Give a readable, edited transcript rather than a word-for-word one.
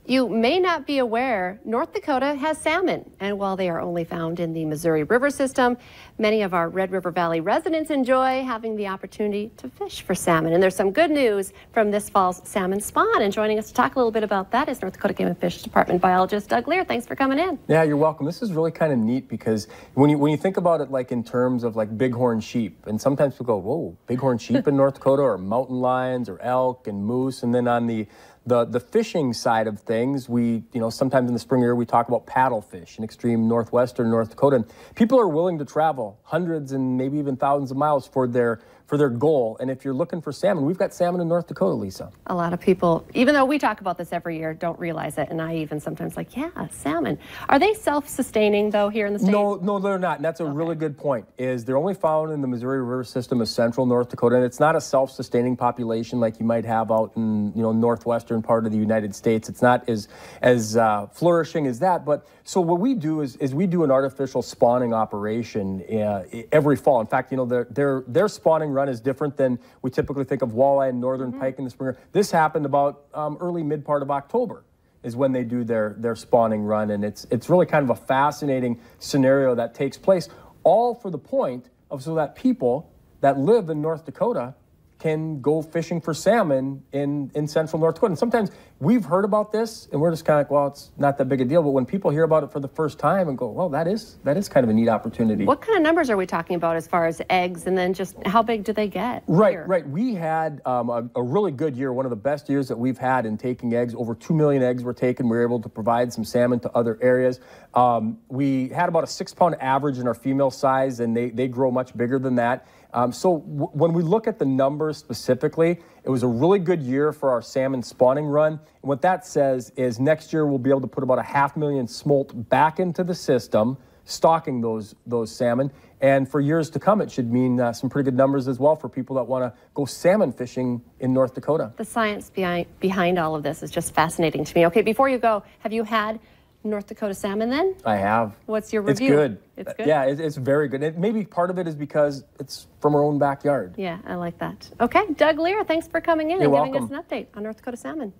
You may not be aware, North Dakota has salmon, and while they are only found in the Missouri River system, many of our Red River Valley residents enjoy having the opportunity to fish for salmon. And there's some good news from this fall's salmon spawn, and joining us to talk a little bit about that is North Dakota Game and Fish Department biologist Doug Leier. Thanks for coming in. Yeah, you're welcome. This is really kind of neat because when you think about it like in terms of like bighorn sheep, and sometimes people go, whoa, bighorn sheep in North Dakota, or mountain lions or elk and moose, and then on the fishing side of things, sometimes in the spring year we talk about paddlefish in extreme northwestern North Dakota. And people are willing to travel hundreds and maybe even thousands of miles for their goal. And if you're looking for salmon, we've got salmon in North Dakota, Lisa. A lot of people, even though we talk about this every year, don't realize it. And I even sometimes like, yeah, salmon. Are they self-sustaining though here in the state? No, they're not. And that's a really good point. They're only found in the Missouri River system of central North Dakota. And it's not a self-sustaining population like you might have out in northwestern part of the United States. It's not as flourishing as that. But so what we do is we do an artificial spawning operation every fall. In fact, their spawning run is different than we typically think of walleye and northern pike in the spring. This happened about early mid part of October is when they do their spawning run, and it's really kind of a fascinating scenario that takes place, all for the point of so that people that live in North Dakota can go fishing for salmon in central North Dakota. And sometimes we've heard about this and we're just kind of like, well, it's not that big a deal. But when people hear about it for the first time and go, well, that is kind of a neat opportunity. What kind of numbers are we talking about as far as eggs, and then just how big do they get? Right. We had a really good year, one of the best years that we've had in taking eggs. Over 2 million eggs were taken. We were able to provide some salmon to other areas. We had about a 6-pound average in our female size, and they grow much bigger than that. So when we look at the numbers specifically, it was a really good year for our salmon spawning run. And what that says is next year we'll be able to put about 500,000 smolt back into the system, stocking those salmon. And for years to come, it should mean some pretty good numbers as well for people that want to go salmon fishing in North Dakota. The science behind all of this is just fascinating to me. Okay, before you go, have you had North Dakota salmon then? I have. What's your review? It's good. It's good? Yeah, it's very good. Maybe part of it is because it's from our own backyard. Yeah, I like that. Okay, Doug Leier, thanks for coming in and giving us an update on North Dakota salmon.